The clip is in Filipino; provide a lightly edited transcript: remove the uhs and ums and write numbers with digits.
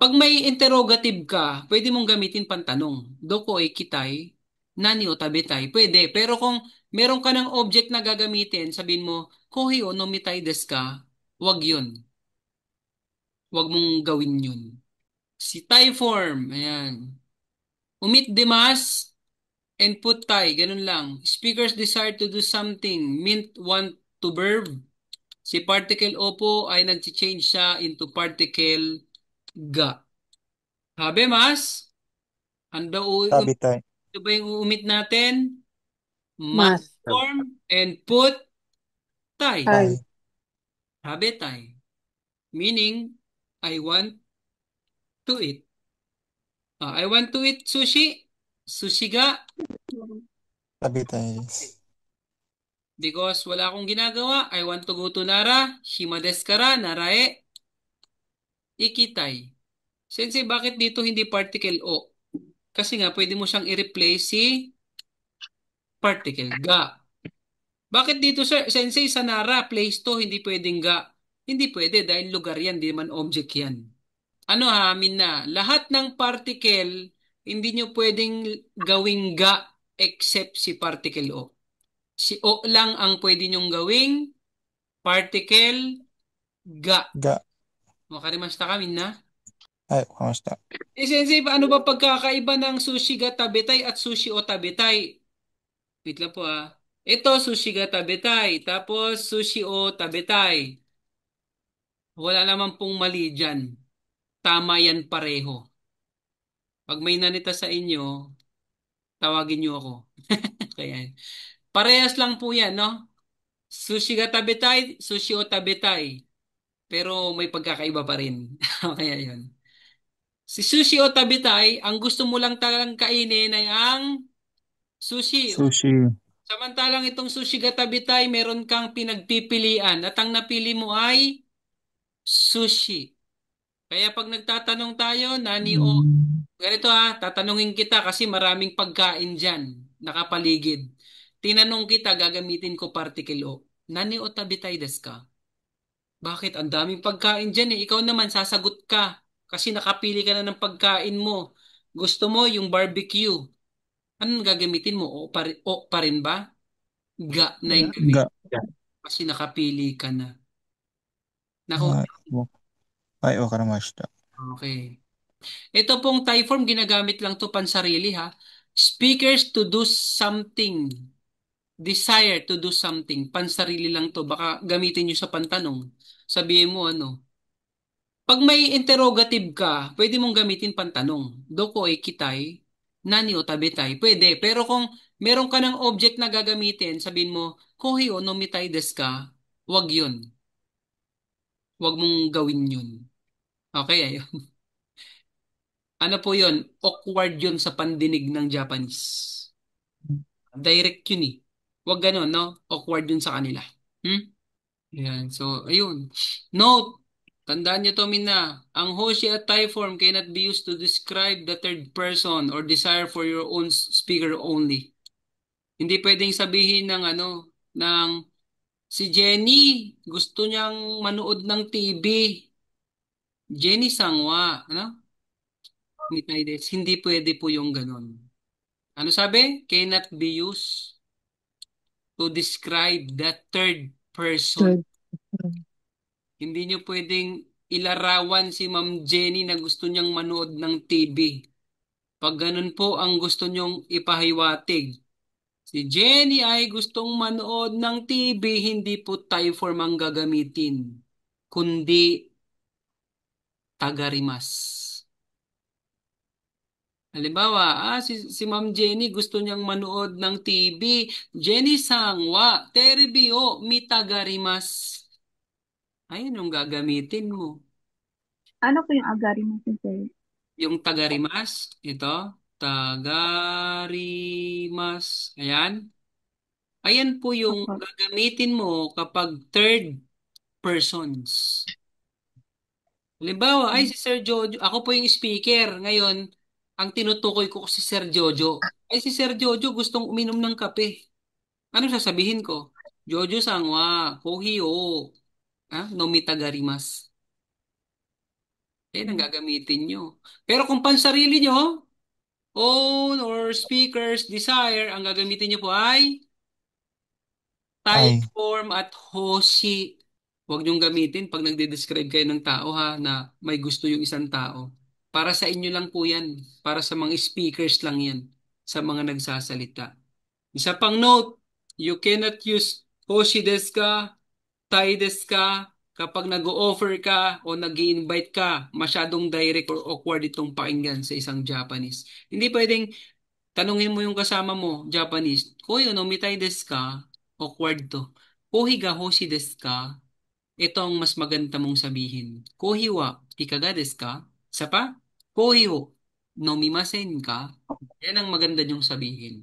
Pag may interrogative ka, pwede mong gamitin pantanong. Doko e kitay, nani o tabetay. Pwede. Pero kung meron ka ng object na gagamitin, sabihin mo, kohi o nomitay desu ka, wag yun. Wag mong gawin yun. Si Thai form, ayan. Umit demas and put Thai, ganun lang. Speakers desire to do something, mint want to verb. Si particle opo ay nag-change siya into particle ga. Sabi mas, ando Tabitay. ito ba yung uumit natin? Must Mas. form and put Thai. Ay. Tay. Sabi Thai. Meaning, I want to eat. I want to eat sushi. Sushi ga. Tabitay. Because wala akong ginagawa. I want to go to Nara. Shima desu kara, narae. Ikitai. Sensei, bakit dito hindi particle o? Kasi nga, pwede mo siyang i-replace si particle ga. Bakit dito, sir, Sensei, sa Nara, place to, hindi pwedeng ga? Hindi pwede dahil lugar yan, di man object yan. Ano ha, amin na, lahat ng particle, hindi nyo pwedeng gawing ga except si particle o. Si o lang ang pwede nyong gawing particle ga. Ga. Makarimasta kami na. Ay, kamusta? Sensei, ano ba pagkakaiba ng sushi ga tabetay at sushi o tabetay? Wait lang po ah. Ito, sushi ga tabetay. Tapos, sushi o tabetay. Wala naman pong mali dyan. Tama yan pareho. Pag may nanita sa inyo, tawagin nyo ako. Kaya, parehas lang po yan, no? Sushi ga tabetay, sushi o tabetay. Pero may pagkakaiba pa rin. Kaya yun. Si sushi o tabetay, ang gusto mo lang talagang kainin ay ang sushi. Sushi. Samantalang itong sushi ga tabetay, meron kang pinagpipilian at ang napili mo ay sushi. Kaya pag nagtatanong tayo, nani o, Mm. ganito ha, tatanungin kita kasi maraming pagkain dyan, nakapaligid. Tinanong kita, gagamitin ko particle o. Nani o tabitay desu ka? Bakit? Ang daming pagkain dyan eh. Ikaw naman, sasagot ka. Kasi nakapili ka na ng pagkain mo. Gusto mo yung barbecue. Anong gagamitin mo? O pa rin ba? Ga na yung Ga. gamitin. Kasi nakapili ka na. Nako, Ay, ay, wakaramashita. okay. Ito pong typeform, ginagamit lang to pansarili ha. Speakers to do something. Desire to do something. Pansarili lang to. Baka gamitin nyo sa pantanong. Sabihin mo ano. Pag may interrogative ka, pwede mong gamitin pantanong. Doko e kitay, nani o tabetay. Pwede. Pero kung meron ka ng object na gagamitin, sabihin mo, kohi o nomitay desu ka, wag yun. Wag mong gawin yun. Okay, ayun. Ano po yun? Awkward yun sa pandinig ng Japanese. Direct yun eh. Wag ganun, no? Awkward yun sa kanila. Hmm? Yan. So, ayun. Note, tandaan nyo to, Mina. Ang Hoshi at Thai form cannot be used to describe the third person or desire for your own speaker only. Hindi pwedeng sabihin ng ano, ng si Jenny, gusto niyang manood ng TV. Jenny Sangwa, ano? Mitay des. Hindi pwede po yung ganun. Ano sabi? Cannot be used to describe the third person. Third. Hindi nyo pwedeng ilarawan si Ma'am Jenny na gusto niyang manood ng TV. Pag ganun po ang gusto nyong ipahiwatig. Si Jenny ay gustong manood ng TV, hindi po typeform ang gagamitin, kundi tagarimas. Halimbawa, si Ma'am Jenny gusto niyang manood ng TV. Jenny Sangwa, Teribio, mitagarimas. Ayun yung gagamitin mo. Ano po yung agari mo, sensei? Yung tagarimas, ito, tagarimas. Ayan. Ayan po yung Opo. gagamitin mo kapag third persons. Halimbawa, ay si Sir Jojo, ako po yung speaker. Ngayon, ang tinutukoy ko si Sir Jojo. Ay si Sir Jojo gustong uminom ng kape. Ano sasabihin ko? Jojo sangwa, kohiyo. Nomi tagarimas. Yan ang gagamitin nyo. Pero kung pansarili nyo, own or speaker's desire, ang gagamitin nyo po ay type I. form at hoshi. Huwag niyong gamitin pag nagde-describe kayo ng tao ha, na may gusto yung isang tao. Para sa inyo lang po yan. Para sa mga speakers lang yan. Sa mga nagsasalita. Isa pang note, you cannot use hoshi desu ka, tai desu ka, kapag nag-o-offer ka o nag invite ka, masyadong direct or awkward itong pakinggan sa isang Japanese. Hindi pwedeng tanungin mo yung kasama mo, Japanese, Koyo no mitai desu ka? Awkward to. Kohi ga hoshi desu ka? Ito ang mas maganda mong sabihin. Kohi wa ikaga desu ka? Isa pa? Kohi o nomimasen ka? Yan ang maganda niyong sabihin.